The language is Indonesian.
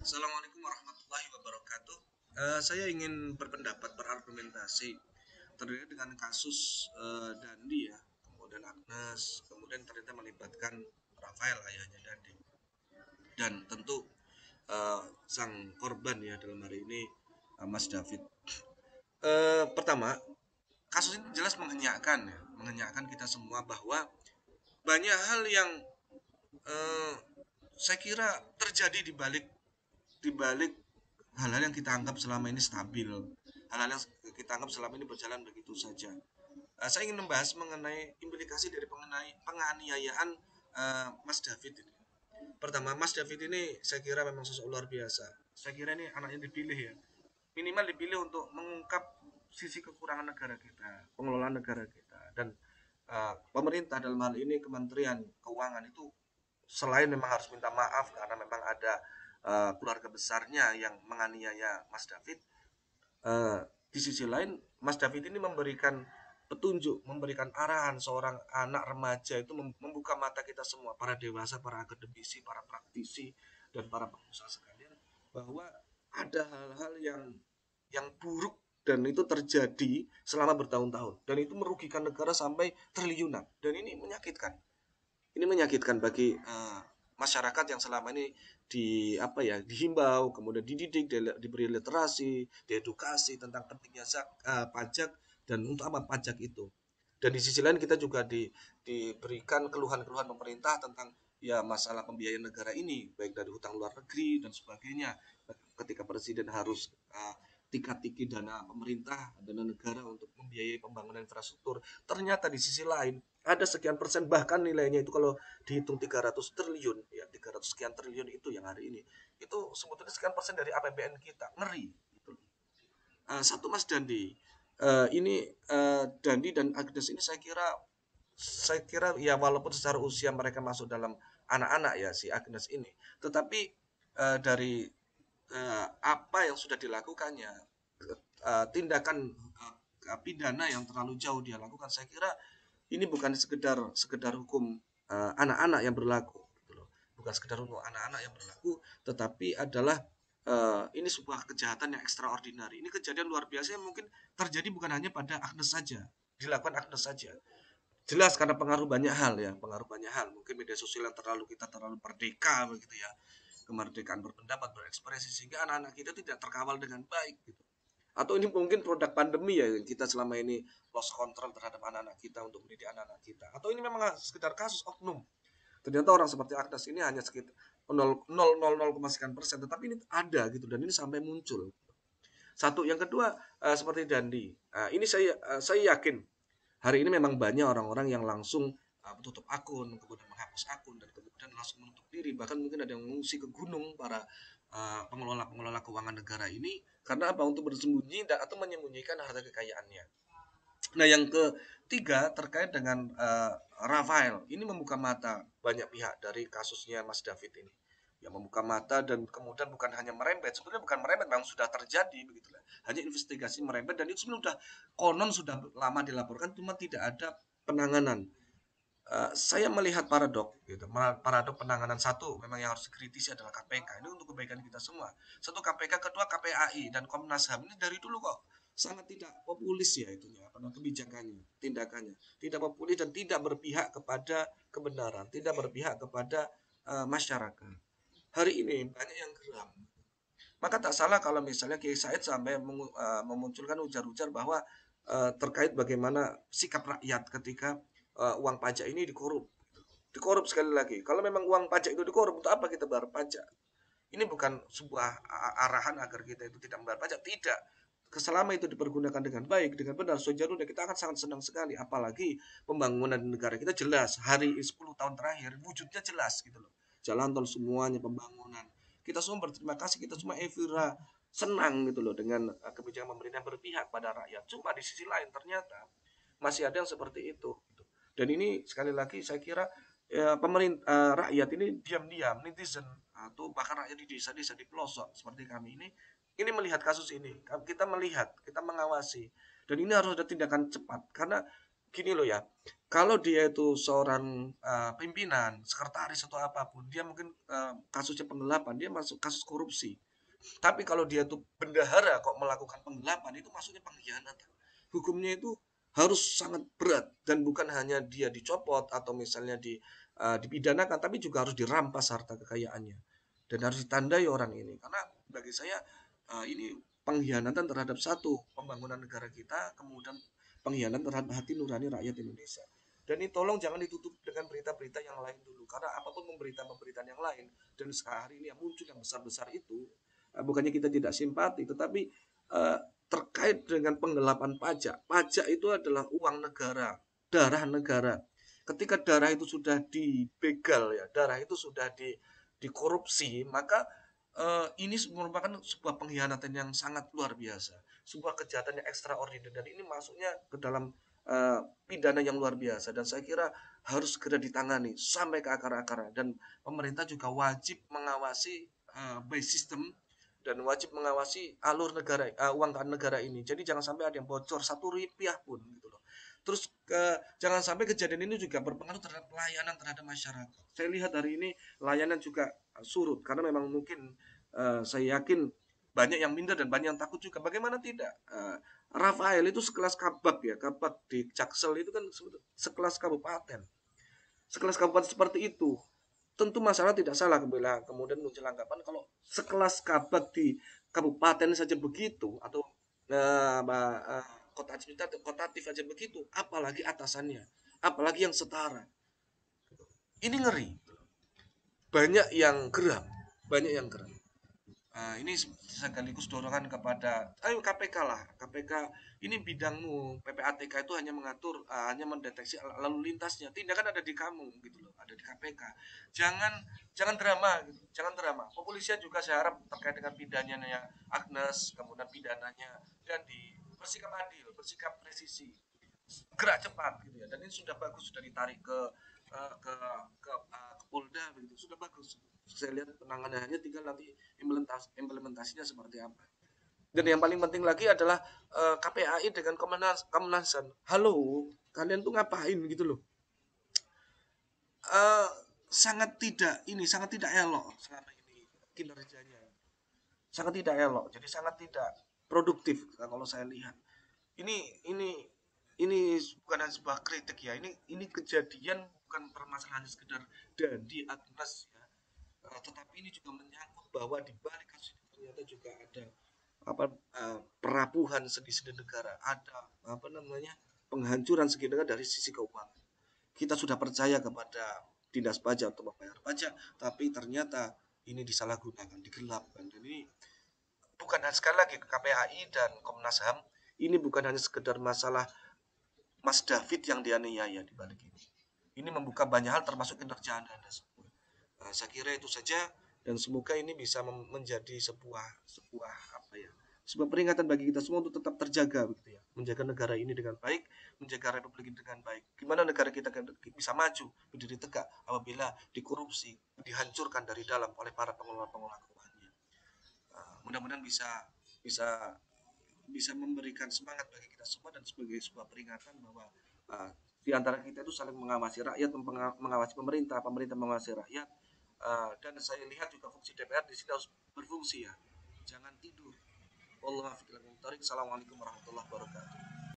Assalamualaikum warahmatullahi wabarakatuh. Saya ingin berpendapat berargumentasi terkait dengan kasus Dandi ya, kemudian Agnes, kemudian ternyata melibatkan Rafael ayahnya Dandi dan tentu sang korban ya dalam hari ini Mas David. Pertama, kasus ini jelas mengenyakkan ya, mengenyakkan kita semua bahwa banyak hal yang eh, saya kira terjadi di balik hal-hal yang kita anggap selama ini stabil, hal-hal yang kita anggap selama ini berjalan begitu saja. Saya ingin membahas mengenai implikasi dari penganiayaan Mas David ini. Pertama, Mas David ini saya kira memang sosok luar biasa. Saya kira ini anaknya dipilih ya, minimal dipilih untuk mengungkap sisi kekurangan negara kita, pengelolaan negara kita, dan pemerintah dalam hal ini Kementerian Keuangan itu selain memang harus minta maaf karena memang ada keluarga besarnya yang menganiaya Mas David, eh, di sisi lain Mas David ini memberikan petunjuk, memberikan arahan seorang anak remaja itu membuka mata kita semua, para dewasa, para akademisi, para praktisi, dan para pengusaha sekalian, bahwa ada hal-hal yang buruk dan itu terjadi selama bertahun-tahun dan itu merugikan negara sampai triliunan dan ini menyakitkan bagi masyarakat yang selama ini dihimbau, kemudian dididik, diberi literasi, diedukasi tentang pentingnya pajak dan untuk apa pajak itu. Dan di sisi lain kita juga diberikan keluhan-keluhan pemerintah tentang ya masalah pembiayaan negara ini, baik dari hutang luar negeri dan sebagainya. Ketika presiden harus tiga-tiki dana pemerintah, dana negara untuk membiayai pembangunan infrastruktur, ternyata di sisi lain ada sekian persen, bahkan nilainya itu kalau dihitung 300 triliun ya, 300 sekian triliun itu yang hari ini itu sebetulnya sekian persen dari APBN kita, ngeri gitu. Satu Mas Dandi, ini Dandi dan Agnes ini saya kira ya walaupun secara usia mereka masuk dalam anak-anak ya si Agnes ini, tetapi dari apa yang sudah dilakukannya, tindakan pidana yang terlalu jauh dia lakukan, saya kira ini bukan sekedar sekedar hukum anak-anak yang berlaku gitu loh. Bukan sekedar hukum anak-anak yang berlaku, tetapi adalah ini sebuah kejahatan yang ekstraordinari. Ini kejadian luar biasa yang mungkin terjadi bukan hanya pada Agnes saja, dilakukan Agnes saja. Jelas karena pengaruh banyak hal ya, pengaruh banyak hal. Mungkin media sosial yang terlalu merdeka begitu ya, kemerdekaan berpendapat, berekspresi, sehingga anak-anak kita tidak terkawal dengan baik gitu. Atau ini mungkin produk pandemi ya, yang kita selama ini lost control terhadap anak-anak kita untuk mendidik anak-anak kita. Atau ini memang sekedar kasus oknum. Ternyata orang seperti Agnes ini hanya sekitar 0,0 sekian persen, tetapi ini ada gitu dan ini sampai muncul. Satu, yang kedua seperti Dandi. Ini saya yakin hari ini memang banyak orang-orang yang langsung tutup akun, kemudian menghapus akun dan kemudian langsung menutup diri. Bahkan mungkin ada yang mengungsi ke gunung para pengelola-pengelola keuangan negara ini karena apa? Untuk bersembunyi dan atau menyembunyikan harta kekayaannya. Nah, yang ketiga terkait dengan Rafael, ini membuka mata banyak pihak dari kasusnya Mas David ini. Ya membuka mata dan kemudian bukan hanya merembet, sebetulnya bukan merembet, memang sudah terjadi begitulah. Hanya investigasi merembet dan itu sebenarnya sudah konon sudah lama dilaporkan, cuma tidak ada penanganan. Saya melihat paradok gitu. Paradok penanganan, satu memang yang harus dikritisi adalah KPK. Ini untuk kebaikan kita semua. Satu KPK, kedua KPAI dan Komnas HAM ini dari dulu kok sangat tidak populis ya itunya, apa namanya, kebijakannya, tindakannya. Tidak populis dan tidak berpihak kepada kebenaran, tidak berpihak kepada masyarakat. Hari ini banyak yang geram. Maka tak salah kalau misalnya Kiai Said sampai memunculkan ujar-ujar bahwa terkait bagaimana sikap rakyat ketika uang pajak ini dikorup. Dikorup sekali lagi. Kalau memang uang pajak itu dikorup, untuk apa kita bayar pajak? Ini bukan sebuah arahan agar kita itu tidak membayar pajak. Tidak. Selama itu dipergunakan dengan baik, dengan benar, sejarahnya kita akan sangat senang sekali. Apalagi pembangunan negara kita jelas. Hari 10 tahun terakhir, wujudnya jelas gitu loh. Jalan tol semuanya, pembangunan. Kita semua berterima kasih, kita semua evira senang gitu loh dengan kebijakan pemerintah berpihak pada rakyat. Cuma di sisi lain ternyata masih ada yang seperti itu. Gitu. Dan ini sekali lagi saya kira ya, pemerintah rakyat ini diam-diam, netizen atau bahkan rakyat di desa-desa di pelosok seperti kami ini melihat kasus ini. Kita melihat, kita mengawasi, dan ini harus ada tindakan cepat karena gini loh ya, kalau dia itu seorang pimpinan, sekretaris atau apapun, dia mungkin kasusnya penggelapan, dia masuk kasus korupsi. Tapi kalau dia tuh bendahara kok melakukan penggelapan, itu maksudnya pengkhianatan. Hukumnya itu harus sangat berat dan bukan hanya dia dicopot atau misalnya dipidanakan, tapi juga harus dirampas harta kekayaannya dan harus ditandai orang ini. Karena bagi saya ini pengkhianatan terhadap satu pembangunan negara kita, kemudian pengkhianatan terhadap hati nurani rakyat Indonesia. Dan ini tolong jangan ditutup dengan berita-berita yang lain dulu, karena apapun pemberitaan-pemberitaan yang lain dan sekarang ini yang muncul yang besar-besar itu, bukannya kita tidak simpati, tetapi eh, terkait dengan penggelapan pajak. Pajak itu adalah uang negara, darah negara. Ketika darah itu sudah dibegal ya, darah itu sudah dikorupsi, maka ini merupakan sebuah pengkhianatan yang sangat luar biasa, sebuah kejahatan yang ekstraordinary dan ini masuknya ke dalam pidana yang luar biasa dan saya kira harus segera ditangani sampai ke akar-akarnya dan pemerintah juga wajib mengawasi by system dan wajib mengawasi alur negara uang negara ini. Jadi jangan sampai ada yang bocor satu rupiah pun gitu loh. Terus jangan sampai kejadian ini juga berpengaruh terhadap pelayanan terhadap masyarakat. Saya lihat hari ini layanan juga surut karena memang mungkin saya yakin banyak yang minder dan banyak yang takut juga. Bagaimana tidak? Rafael itu sekelas kabak ya, kabak di Jaksel itu kan sekelas kabupaten. Sekelas kabupaten seperti itu. Tentu masalah tidak salah bila kemudian muncul anggapan kalau sekelas kabak di kabupaten saja begitu atau kota kotatif aja begitu, apalagi atasannya, apalagi yang setara. Ini ngeri. Banyak yang geram, banyak yang geram. Ini sekaligus dorongan kepada ayo KPK lah. KPK ini bidangmu. PPATK itu hanya mengatur, hanya mendeteksi lalu lintasnya. Tindakan ada di kamu gitu loh, ada di KPK. Jangan jangan drama gitu. Jangan drama. Kepolisian juga saya harap terkait dengan pidananya Agnes, kemudian pidananya dan bersikap adil, bersikap presisi, gerak cepat gitu ya. Dan ini sudah bagus, sudah ditarik ke ke Polda begitu, sudah bagus. Saya lihat penanganannya, tinggal nanti implementasinya seperti apa. Dan yang paling penting lagi adalah KPAI dengan Komnas HAM. Halo, kalian tuh ngapain gitu loh? Eh, sangat tidak elok selama ini kinerjanya. Sangat tidak elok. Jadi sangat tidak produktif kalau saya lihat. Ini ini ini bukan hanya sebuah kritik ya. Ini kejadian bukan permasalahan sekedar Dandi Agnes ya. Tetapi ini juga menyangkut bahwa di balik kasus ini ternyata juga ada apa perapuhan segi-segi negara, ada apa namanya penghancuran segi negara dari sisi keuangan. Kita sudah percaya kepada dinas pajak untuk membayar pajak, tapi ternyata ini disalahgunakan, digelapkan. Dan ini bukan hanya sekali lagi KPAI dan Komnas HAM, ini bukan hanya sekedar masalah Mas David yang dianiaya di balik ini. Ini membuka banyak hal termasuk kinerja Anda semua. Saya kira itu saja dan semoga ini bisa menjadi sebuah apa ya? Sebuah peringatan bagi kita semua untuk tetap terjaga begitu ya. Menjaga negara ini dengan baik, menjaga republik ini dengan baik. Gimana negara kita bisa maju, berdiri tegak apabila dikorupsi, dihancurkan dari dalam oleh para pengelola-pengelola keuangannya. Mudah-mudahan bisa bisa bisa memberikan semangat bagi kita semua dan sebagai sebuah peringatan bahwa uh, di antara kita itu saling mengawasi rakyat, mengawasi pemerintah, pemerintah mengawasi rakyat. Dan saya lihat juga fungsi DPR di sini harus berfungsi ya. Jangan tidur. Wallahualam. Assalamualaikum warahmatullahi wabarakatuh.